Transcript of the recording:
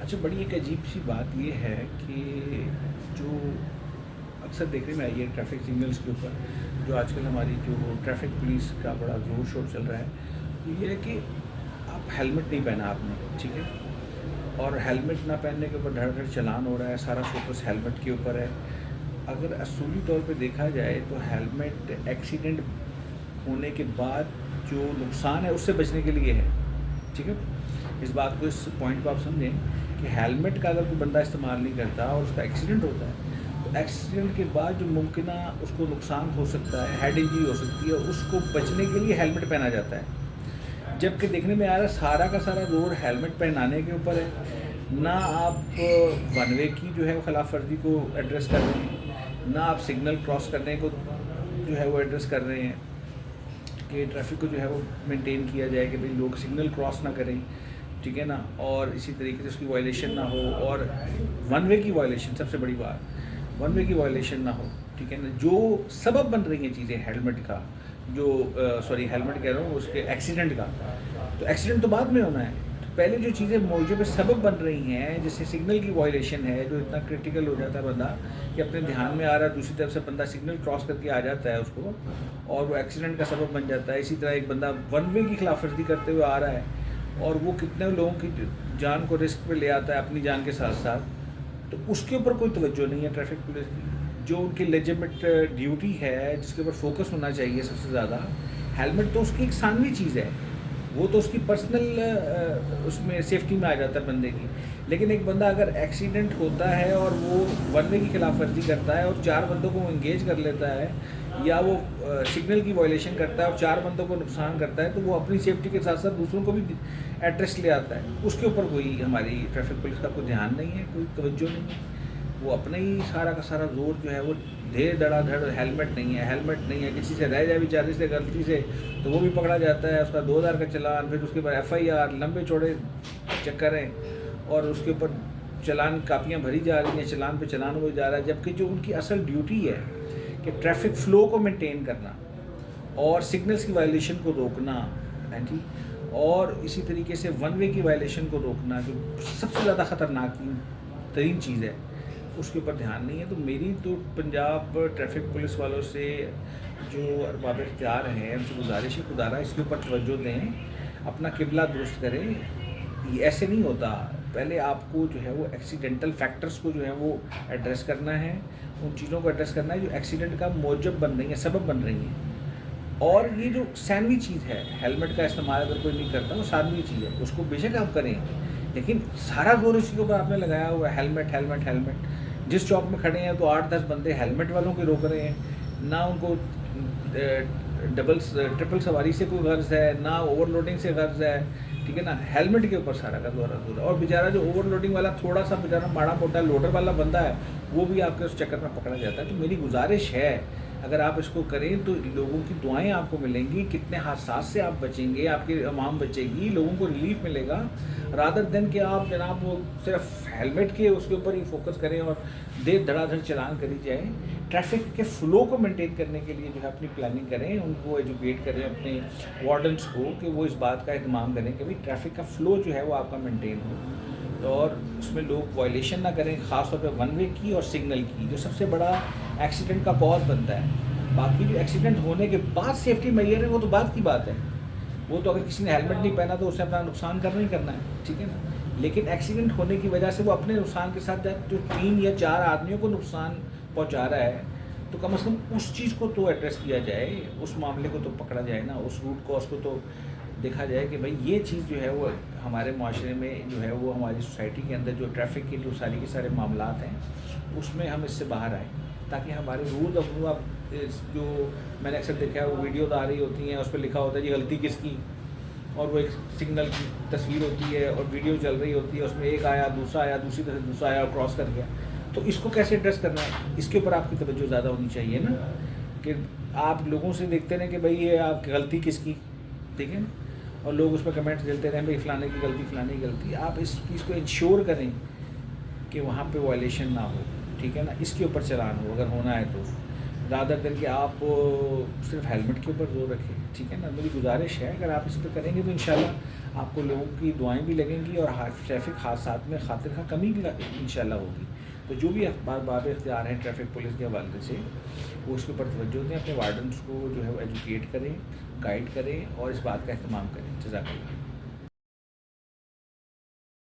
اچھا، بڑی ایک عجیب سی بات یہ ہے کہ جو اکثر دیکھنے میں آئی ہے ٹریفک سگنلز کے اوپر، جو آج کل ہماری جو ٹریفک پولیس کا بڑا زور شور چل رہا ہے، یہ ہے کہ آپ ہیلمٹ نہیں پہنا آپ نے، ٹھیک ہے، اور ہیلمٹ نہ پہننے کے اوپر دھڑ دھڑ چلان ہو رہا ہے، سارا فوکس ہیلمٹ کے اوپر ہے۔ اگر اصولی طور پہ دیکھا جائے تو ہیلمٹ ایکسیڈنٹ ہونے کے بعد جو نقصان ہے اس سے بچنے کے لیے ہے، ٹھیک ہے۔ اس بات کو، اس پوائنٹ کو آپ سمجھیں کہ ہیلمٹ کا اگر کوئی بندہ استعمال نہیں کرتا اور اس کا ایکسیڈنٹ ہوتا ہے تو ایکسیڈنٹ کے بعد جو ممکنہ اس کو نقصان ہو سکتا ہے، ہیڈ انجری ہو سکتی ہے، اس کو بچنے کے لیے ہیلمٹ پہنا جاتا ہے۔ جبکہ دیکھنے میں آ رہا ہے سارا کا سارا زور ہیلمٹ پہنانے کے اوپر ہے، نہ آپ ون وے کی جو ہے وہ خلاف ورزی کو ایڈریس کر رہے ہیں، نہ آپ سگنل کراس کرنے کو جو ہے وہ ایڈریس کر رہے ہیں کہ ٹریفک کو جو ہے وہ مینٹین کیا جائے کہ بھئی لوگ سگنل کراس نہ کریں، ٹھیک ہے نا، اور اسی طریقے سے اس کی وائلیشن نہ ہو، اور ون وے کی وائلیشن سب سے بڑی بات، ون وے کی وائلیشن نہ ہو، ٹھیک ہے نا۔ جو سبب بن رہی ہیں چیزیں ہیلمٹ کا، جو سوری ہیلمٹ کہہ رہا ہوں، اس کے ایکسیڈنٹ کا، تو ایکسیڈنٹ تو بعد میں ہونا ہے، پہلے جو چیزیں موجب سبب بن رہی ہیں، جیسے سگنل کی وائلیشن ہے، جو اتنا کرٹیکل ہو جاتا ہے بندہ کہ اپنے دھیان میں آ رہا ہے، دوسری طرف سے بندہ سگنل کراس کر کے آ جاتا ہے اس کو، اور وہ ایکسیڈنٹ کا سبب بن جاتا ہے۔ اسی طرح ایک بندہ ون وے کی خلاف ورزی کرتے ہوئے آ رہا ہے اور وہ کتنے لوگوں کی جان کو رسک پہ لے آتا ہے اپنی جان کے ساتھ ساتھ، تو اس کے اوپر کوئی توجہ نہیں ہے ٹریفک پولیس کی۔ جو ان کی لیجمٹ ڈیوٹی ہے، جس کے اوپر فوکس ہونا چاہیے سب سے زیادہ، ہیلمٹ تو اس کی ایک ثانوی چیز ہے، وہ تو اس کی پرسنل اس میں سیفٹی میں آ جاتا ہے بندے کی۔ لیکن ایک بندہ اگر ایکسیڈنٹ ہوتا ہے اور وہ ون وے کی خلاف ورزی کرتا ہے اور چار بندوں کو انگیج کر لیتا ہے، یا وہ سگنل کی وائلیشن کرتا ہے اور چار بندوں کو نقصان کرتا ہے، تو وہ اپنی سیفٹی کے ساتھ ساتھ دوسروں کو بھی ایڈریس لے آتا ہے۔ اس کے اوپر کوئی ہماری ٹریفک پولیس کا کوئی دھیان نہیں ہے، کوئی توجہ نہیں ہے، وہ اپنا ہی سارا کا سارا زور جو ہے وہ دھڑ دھڑا دھڑ، ہیلمٹ نہیں ہے، ہیلمٹ نہیں ہے، کسی سے رہ جائے بیچارے سے غلطی سے تو وہ بھی پکڑا جاتا ہے، اس کا 2000 کا چلان، پھر اس کے بعد ایف آئی آر، لمبے چوڑے چکر ہیں، اور اس کے اوپر چلان کاپیاں بھری جا رہی ہیں، چلان پہ چلان ہوئے جا رہا ہے، جبکہ جو ان کی اصل ڈیوٹی ہے کہ ٹریفک فلو کو مینٹین کرنا اور سگنلز کی وائلیشن کو روکنا، جی، اور اسی طریقے سے ون وے کی وائلیشن کو روکنا، جو سب سے زیادہ خطرناک ترین چیز ہے، اس کے اوپر دھیان نہیں ہے۔ تو میری تو پنجاب ٹریفک پولیس والوں سے، جو ارباب اختیار ہیں، ان سے گزارش ہے، خدا را اس کے اوپر توجہ دیں، اپنا قبلہ درست کریں۔ یہ ایسے نہیں ہوتا، پہلے آپ کو جو ہے وہ ایکسیڈنٹل فیکٹرز کو جو ہے وہ ایڈریس کرنا ہے، ان چیزوں کو ایڈریس کرنا ہے جو ایکسیڈنٹ کا موجب بن رہی ہیں، سبب بن رہی ہیں۔ اور یہ جو ثانوی چیز ہے، ہیلمٹ کا استعمال اگر کوئی نہیں کرتا وہ ثانوی چیز ہے، اس کو بے شک آپ کریں، لیکن سارا زور اسی کے اوپر آپ نے لگایا ہوا ہے، ہیلمٹ ہیلمٹ ہیلمٹ۔ جس چوک میں کھڑے ہیں تو 8-10 بندے ہیلمٹ والوں کے روک رہے ہیں، نہ ان کو ٹرپل سواری سے کوئی غرض ہے، نہ اوور لوڈنگ سے غرض ہے، ٹھیک ہے نا، ہیلمٹ کے اوپر سارا کا دورہ دور ہے۔ اور بیچارہ جو اوور لوڈنگ والا تھوڑا سا بیچارہ ماڑا موٹا لوڈر والا بندہ ہے، وہ بھی آپ کے اس چکر میں پکڑا جاتا ہے۔ تو میری گزارش ہے، اگر آپ اس کو کریں تو لوگوں کی دعائیں آپ کو ملیں گی، کتنے حادثات سے آپ بچیں گے، آپ کی عوام بچے گی، لوگوں کو ریلیف ملے گا، رادر دین کہ آپ جناب وہ صرف ہیلمٹ کے اس کے اوپر ہی فوکس کریں اور دیر دھڑا دھڑ چلان کری جائے۔ ٹریفک کے فلو کو مینٹین کرنے کے لیے جو ہے اپنی پلاننگ کریں، ان کو ایجوکیٹ کریں اپنے وارڈنس کو کہ وہ اس بات کا اہتمام کریں کہ بھئی ٹریفک کا فلو جو ہے وہ آپ کا مینٹین ہو، اور اس میں لوگ وائلیشن نہ کریں، خاص طور پہ ون وے کی اور سگنل کی، جو سب سے بڑا ایکسیڈنٹ کا کاز بنتا ہے۔ باقی جو ایکسیڈنٹ ہونے کے بعد سیفٹی میئر ہے وہ تو بات کی بات ہے، وہ تو اگر کسی نے ہیلمٹ نہیں پہنا تو اسے اپنا نقصان کرنا ہی کرنا ہے، ٹھیک ہے نا۔ لیکن ایکسیڈنٹ ہونے کی وجہ سے وہ اپنے نقصان کے ساتھ جو 3 یا 4 آدمیوں کو نقصان پہنچا رہا ہے، تو کم از کم اس چیز کو تو ایڈریس کیا جائے، اس معاملے کو تو پکڑا جائے نا، اس روٹ کاز کو تو دیکھا جائے کہ بھائی یہ چیز جو ہے وہ ہمارے معاشرے میں جو ہے وہ ہماری سوسائٹی کے اندر جو ٹریفک کی جو ساری کے سارے معاملات ہیں اس میں ہم اس سے باہر آئیں، تاکہ ہمارے رول اب جو میں نے اکثر دیکھا ہے وہ ویڈیوز آ رہی ہوتی ہیں، اس پہ لکھا ہوتا ہے جی غلطی کس کی، اور وہ ایک سگنل کی تصویر ہوتی ہے اور ویڈیو چل رہی ہوتی ہے، اس میں ایک آیا، دوسرا آیا، دوسری طرف دوسرا آیا اور کراس کر گیا۔ تو اس کو کیسے ایڈریس کرنا ہے، اس کے اوپر آپ کی توجہ زیادہ ہونی چاہیے نا، کہ آپ لوگوں سے دیکھتے رہیں کہ بھائی یہ آپ کی غلطی کس کی، ٹھیک ہے نا، اور لوگ اس پہ کمنٹس ڈلتے رہیں بھائی فلانے کی غلطی، فلانے کی غلطی۔ آپ اس چیز کو انشور کریں کہ وہاں پہ وائلیشن نہ ہو، ٹھیک ہے نا، اس کے اوپر چلان ہو اگر ہونا ہے تو، رادر دن کہ آپ صرف ہیلمٹ کے اوپر زور رکھیں. ٹھیک ہے نا, میری گزارش ہے اگر آپ اس پہ کریں گے تو انشاءاللہ آپ کو لوگوں کی دعائیں بھی لگیں گی اور ٹریفک حادثات میں خاطر خواہ کمی بھی انشاءاللہ ہوگی. تو جو بھی باب اختیار ہیں ٹریفک پولیس کے حوالے سے وہ اس کے اوپر توجہ دیں, اپنے وارڈنس کو جو ہے وہ ایجوکیٹ کریں, گائیڈ کریں اور اس بات کا اہتمام کریں. جزاک اللہ.